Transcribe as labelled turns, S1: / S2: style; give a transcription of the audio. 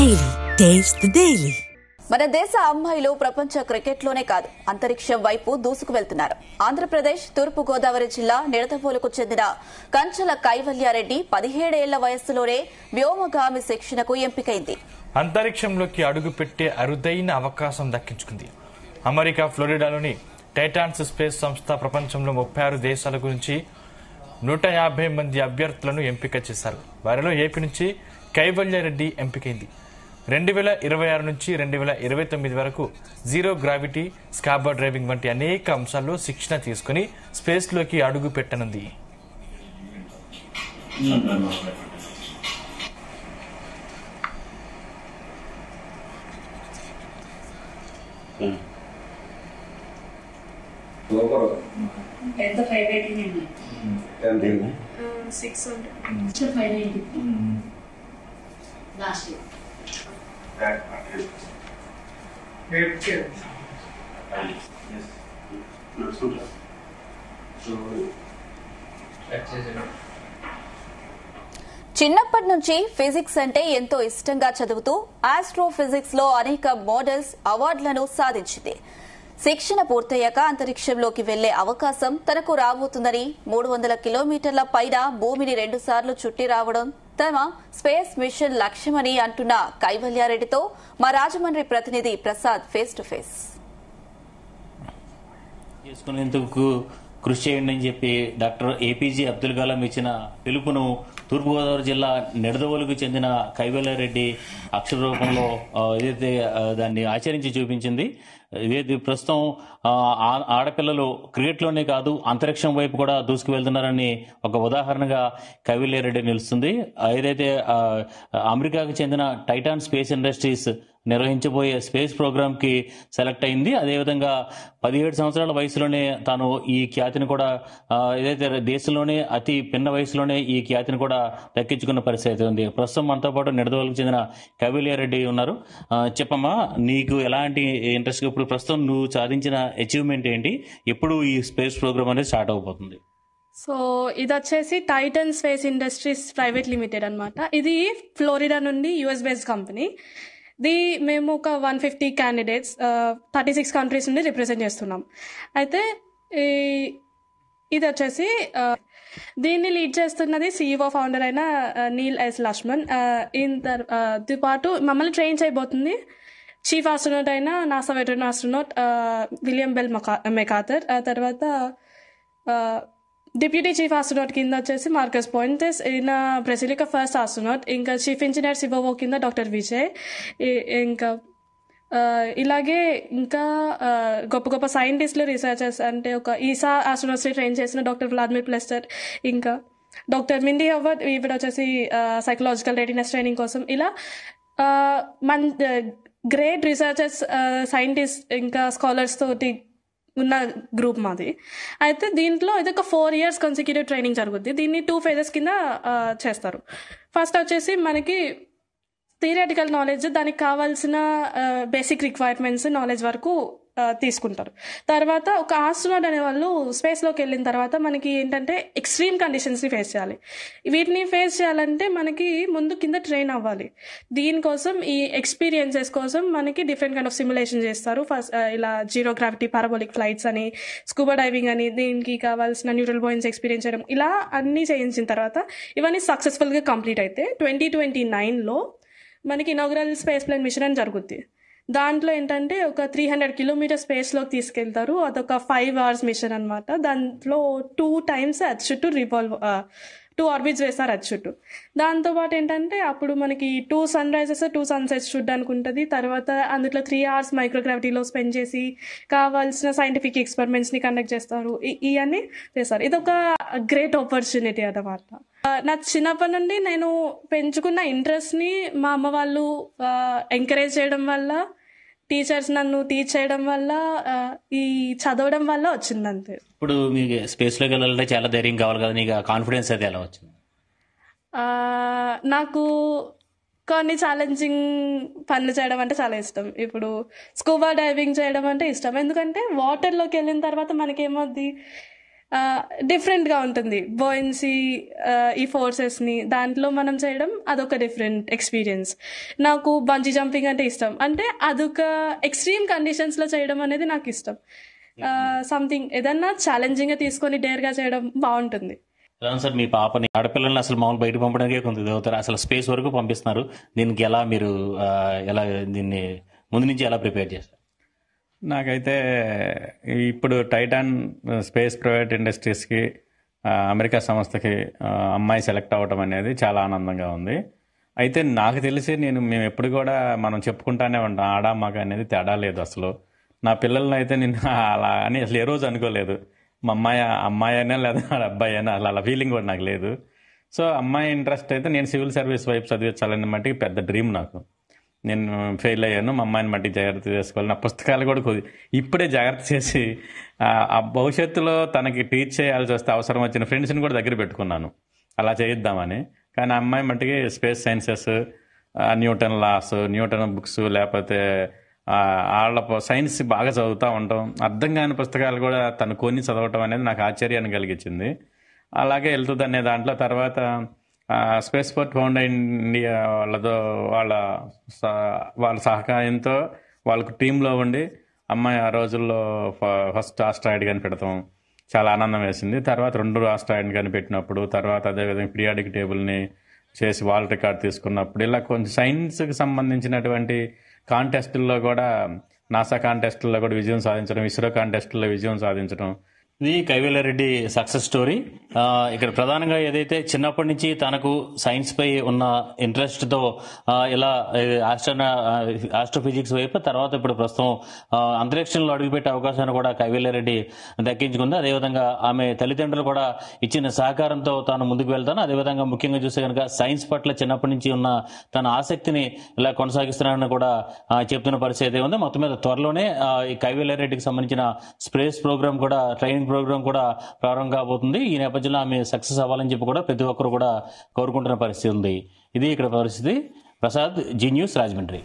S1: Daily. Taste the Daily.
S2: మన దేశ అమ్మాయిలు ప్రపంచ క్రికెట్లోనే కాదు అంతరిక్షం వైపు దూసుకు వెళ్తున్నారు. ఆంధ్రప్రదేశ్ తూర్పు గోదావరి జిల్లా నిడదవోలుకు చెందిన కంచల కైవల్యారెడ్డి 17 ఏళ్ల వయస్సులోనే వ్యోమగామి శిక్షణకు ఎంపికైంది.
S3: అంతరిక్షంలోకి అడుగుపెట్టే అరుదైన అవకాశం దక్కించుకుంది. అమెరికా ఫ్లోరిడాలోని టైటాన్స్ స్పేస్ సంస్థ ప్రపంచంలో 36 దేశాల గురించి 150 మంది అభ్యర్థులను ఎంపిక చేశారు. వారిలో ఏపీ నుంచి కైవల్యారెడ్డి ఎంపికైంది. 2026 నుంచి 2029 వరకు జీరో గ్రావిటీ, స్కాబా డ్రైవింగ్ వంటి అనేక అంశాల్లో శిక్షణ తీసుకుని స్పేస్ లోకి అడుగు పెట్టనుంది.
S4: ఎంత 580 600 580 లాస్ట్ ఇయర్
S2: చిన్నప్పటి నుంచి ఫిజిక్స్ అంటే ఎంతో ఇష్టంగా చదువుతూ ఆస్ట్రోఫిజిక్స్ లో అనేక మోడల్స్, అవార్డులను సాధించింది. శిక్షణ పూర్తయ్యాక అంతరిక్షంలోకి వెళ్లే అవకాశం తనకు రాబోతుందని 300 కిలోమీటర్ల పైన భూమిని 2 సార్లు చుట్టి రావడం తమ స్పేస్ మిషన్ లక్ష్యమని అంటున్న కైవల్యారెడ్డితో మా రాజమండ్రి ప్రతినిధి ప్రసాద్ ఫేస్ టు ఫేస్.
S5: చేసుకునేందుకు కృషి చేయండి అని చెప్పి డాక్టర్ ఏపీజే అబ్దుల్ కలాం ఇచ్చిన పిలుపును తూర్పుగోదావరి జిల్లా నిడదవోలుకు చెందిన కైవల్యారెడ్డి అక్షర రూపంలో ఏదైతే దాన్ని ఆచరించి చూపించింది. ఇదే ప్రస్తుతం ఆడపిల్లలు క్రికెట్లోనే కాదు అంతరిక్షం వైపు కూడా దూసుకు వెళ్తున్నారని ఒక ఉదాహరణగా కైవల్యారెడ్డి నిలుస్తుంది. ఏదైతే అమెరికాకు చెందిన టైటాన్ స్పేస్ ఇండస్ట్రీస్ నిర్వహించబోయే స్పేస్ ప్రోగ్రామ్ కి సెలెక్ట్ అయింది. అదేవిధంగా 17 సంవత్సరాల వయసులోనే తాను ఈ ఖ్యాతిని కూడా ఏదైతే దేశంలోనే అతి పిన్న వయసులోనే ఈ ఖ్యాతిని కూడా దక్కించుకున్న పరిస్థితి ఉంది. ప్రస్తుతం మనతో పాటు నిడదవోలుకు చెందిన కైవల్యారెడ్డి ఉన్నారు. చెప్పమ్మా, నీకు ఎలాంటి ఇంట్రెస్ట్, ఇప్పుడు ప్రస్తుతం నువ్వు సాధించిన అచీవ్మెంట్ ఏంటి, ఎప్పుడు ఈ స్పేస్ ప్రోగ్రామ్ అనేది స్టార్ట్ అవబోతుంది?
S6: సో ఇది వచ్చేసి Titan space industries private limited అనమాట. ఇది ఫ్లోరిడా నుండి యుఎస్ బేస్డ్ కంపెనీ. మేము ఒక 150 క్యాండిడేట్స్ 36 కంట్రీస్ నుండి రిప్రజెంట్ చేస్తున్నాం. అయితే ఇది వచ్చేసి దీన్ని లీడ్ చేస్తున్నది CEO ఫౌండర్ అయిన నీల్ ఎస్ లక్ష్మణ్. దీంతో పాటు మమ్మల్ని ట్రైన్ చేయబోతుంది చీఫ్ ఆస్ట్రోనాట్ అయిన NASA veteran astronaut William Bell McArthur. తర్వాత డిప్యూటీ చీఫ్ ఆస్ట్రోనాట్ కింద వచ్చేసి మార్కస్ పాయింటెస్, ఈయన బ్రెజిల్ యొక్క ఫస్ట్ ఆస్ట్రోనాట్. ఇంకా చీఫ్ ఇంజనీర్ సివోవో కింద డాక్టర్ విజయ్. ఇంకా ఇలాగే ఇంకా గొప్ప గొప్ప సైంటిస్టులు, రీసెర్చర్స్ అంటే ఒక ఈసా ఆస్ట్రోనాట్స్ని ట్రైన్ చేసిన డాక్టర్ వ్లాదిమిర్ ప్లెస్టర్, ఇంకా డాక్టర్ మిండీ హవర్డ్, ఈవిడ వచ్చేసి సైకలాజికల్ రెడీనెస్ ట్రైనింగ్ కోసం. ఇలా గ్రేట్ రీసెర్చర్స్, సైంటిస్ట్ ఇంకా స్కాలర్స్ తోటి ఉన్న గ్రూప్ మాది. అయితే దీంట్లో ఇది ఒక 4 years కన్సిక్యూటివ్ ట్రైనింగ్ జరుగుద్ది. దీన్ని 2 phases కింద చేస్తారు. ఫస్ట్ వచ్చేసి మనకి థియరిటికల్ నాలెడ్జ్, దానికి కావాల్సిన బేసిక్ రిక్వైర్మెంట్స్ నాలెడ్జ్ వరకు తీసుకుంటారు. తర్వాత ఒక ఆస్ట్రోనాట్ అనే వాళ్ళు స్పేస్లోకి వెళ్ళిన తర్వాత మనకి ఏంటంటే ఎక్స్ట్రీమ్ కండిషన్స్ని ఫేస్ చేయాలి. వీటిని ఫేస్ చేయాలంటే మనకి ముందు కింద ట్రైన్ అవ్వాలి. దీనికోసం ఈ ఎక్స్పీరియన్సెస్ కోసం మనకి డిఫరెంట్ కైండ్ ఆఫ్ సిమ్యులేషన్ చేస్తారు. ఫస్ట్ ఇలా జీరో గ్రావిటీ పారాబోలిక్ ఫ్లైట్స్ అని, స్కూబా డైవింగ్ అని, దీనికి కావాల్సిన న్యూట్రల్ బోయిన్స్ ఎక్స్పీరియన్స్ చేయడం, ఇలా అన్నీ చేయించిన తర్వాత ఇవన్నీ సక్సెస్ఫుల్గా కంప్లీట్ అయితే 2029లో మనకి ఇనాగ్రల్ స్పేస్ ప్లేన్ మిషన్ అని జరుగుద్ది. దాంట్లో ఏంటంటే ఒక 300 కిలోమీటర్ స్పేస్లోకి తీసుకెళ్తారు. అదొక 5 hours మిషన్ అనమాట. దాంట్లో 2 times అర్త్ చుట్టూ 2 ఆర్బిట్స్ వేస్తారు అర్త్ చుట్టూ. దాంతోపాటు ఏంటంటే అప్పుడు మనకి 2 సన్రైజెస్ 2 సన్సెట్స్ చూడడానికి ఉంటుంది. తర్వాత అందులో 3 hours మైక్రోగ్రావిటీలో స్పెండ్ చేసి కావాల్సిన సైంటిఫిక్ ఎక్స్పెరిమెంట్స్ని కండక్ట్ చేస్తారు. ఇవన్నీ చేస్తారు. ఇది ఒక గ్రేట్ ఆపర్చునిటీ అన్నమాట. నా చిన్నప్పటి నుండి నేను పెంచుకున్న ఇంట్రెస్ట్ని మా అమ్మ వాళ్ళు ఎంకరేజ్ చేయడం వల్ల, టీచర్స్ నన్ను టీచ్ చేయడం వల్ల, ఈ చదవడం వల్ల వచ్చింది అంతే.
S5: ఇప్పుడు మీకు స్పేస్లోకి వెళ్ళాలంటే చాలా ధైర్యం కావాలి కదా, నీకు కాన్ఫిడెన్స్ అయితే ఎలా వచ్చింది?
S6: నాకు కొన్ని ఛాలెంజింగ్ పనులు చేయడం అంటే చాలా ఇష్టం. ఇప్పుడు స్కూబా డైవింగ్ చేయడం అంటే ఇష్టం. ఎందుకంటే వాటర్లోకి వెళ్ళిన తర్వాత మనకేమవుద్ది, డిఫరెంట్గా ఉంటుంది. బోయన్సీ ఈ ఫోర్సెస్ని దాంట్లో మనం చేయడం అదొక డిఫరెంట్ ఎక్స్పీరియన్స్. నాకు బంజీ జంపింగ్ అంటే ఇష్టం. అంటే అదొక ఎక్స్ట్రీమ్ కండిషన్స్లో చేయడం అనేది నాకు ఇష్టం. సంథింగ్ ఏదన్నా ఛాలెంజింగ్గా తీసుకొని డేర్గా చేయడం బాగుంటుంది.
S5: సార్, మీ పాపని ఆడపిల్లల్ని అసలు మామూలు బయట పంపడానికే కొంత అవుతారు, అసలు స్పేస్ వరకు పంపిస్తున్నారు. దీనికి ఎలా మీరు దీన్ని ముందు నుంచి ఎలా ప్రిపేర్ చేస్తారు?
S7: నాకైతే ఇప్పుడు టైటాన్ స్పేస్ ప్రైవేట్ ఇండస్ట్రీస్కి అమెరికా సంస్థకి అమ్మాయి సెలెక్ట్ అవ్వటం అనేది చాలా ఆనందంగా ఉంది. అయితే నాకు తెలిసి మేము ఎప్పుడు కూడా మనం చెప్పుకుంటానే ఉంటాం, ఆడా మగ అనేది తేడా లేదు అసలు. నా పిల్లల్ని అయితే నేను అలా అని అసలు ఏ రోజు అనుకోలేదు. మా అమ్మాయి అయినా లేదా అబ్బాయి అయినా అలా ఫీలింగ్ కూడా నాకు లేదు. సో అమ్మాయి ఇంట్రెస్ట్ అయితే నేను సివిల్ సర్వీస్ వైపు చదివించాలని మట్టికి పెద్ద డ్రీమ్ నాకు. నేను ఫెయిల్ అయ్యాను, మా అమ్మాయిని మట్టి జాగ్రత్త చేసుకోవాలి. నా పుస్తకాలు కూడా ఇప్పుడే జాగ్రత్త చేసి ఆ భవిష్యత్తులో తనకి టీచ్ చేయాల్సి వస్తే అవసరం వచ్చిన ఫ్రెండ్స్ని కూడా దగ్గర పెట్టుకున్నాను అలా చేయిద్దామని. కానీ ఆ అమ్మాయి మట్టికి space sciences, Newton loss, Newton books, లేకపోతే వాళ్ళ సైన్స్ బాగా చదువుతూ ఉంటాం. అర్థం కాని పుస్తకాలు కూడా తను కొని చదవటం అనేది నాకు ఆశ్చర్యాన్ని కలిగించింది. అలాగే వెళ్తుంది అనే దాంట్లో తర్వాత స్పేస్ పోర్ట్ ఫౌండ్ ఇండియా వాళ్ళ సహకారంతో వాళ్ళకు టీంలో ఉండి అమ్మాయి ఆ రోజుల్లో ఫస్ట్ ఆస్ట్రాయిడ్ కనిపెడతాం, చాలా ఆనందం వేసింది. తర్వాత 2 ఆస్ట్రాయిడ్ కనిపెట్టినప్పుడు, తర్వాత అదేవిధంగా పీరియాడిక్ టేబుల్ని చేసి వరల్డ్ రికార్డ్ తీసుకున్నప్పుడు, ఇలా కొంచెం సైన్స్కి సంబంధించినటువంటి కాంటెస్టుల్లో కూడా, నాసా కాంటెస్టుల్లో కూడా విజయం సాధించడం, ఇస్రో కాంటెస్టుల్లో విజయం సాధించడం.
S5: ఇది కైవేలారెడ్డి సక్సెస్ స్టోరీ. ఇక్కడ ప్రధానంగా ఏదైతే చిన్నప్పటి నుంచి తనకు సైన్స్ పై ఉన్న ఇంట్రెస్ట్ తో ఇలా ఆస్ట్రోఫిజిక్స్ వైపు, తర్వాత ఇప్పుడు ప్రస్తుతం అంతరిక్షంలో అడుగుపెట్టే అవకాశాన్ని కూడా కైవేలారెడ్డి దక్కించుకుంది. అదేవిధంగా ఆమె తల్లిదండ్రులు కూడా ఇచ్చిన సహకారంతో తాను ముందుకు వెళ్తాను. అదేవిధంగా ముఖ్యంగా చూస్తే కనుక సైన్స్ పట్ల చిన్నప్పటి నుంచి ఉన్న తన ఆసక్తిని ఇలా కొనసాగిస్తున్నానని కూడా చెప్తున్న పరిస్థితి ఉంది. మొత్తం మీద త్వరలోనే ఈ కైవేలారెడ్డికి సంబంధించిన స్పేస్ ప్రోగ్రామ్ కూడా, ట్రైనింగ్ ప్రోగ్రామ్ కూడా ప్రారంభం కాబోతుంది. ఈ నేపథ్యంలో ఆమె సక్సెస్ అవ్వాలని చెప్పి కూడా ప్రతి ఒక్కరు కూడా కోరుకుంటున్న పరిస్థితి ఉంది. ఇది ఇక్కడ పరిస్థితి. ప్రసాద్, జీ న్యూస్, రాజమండ్రి.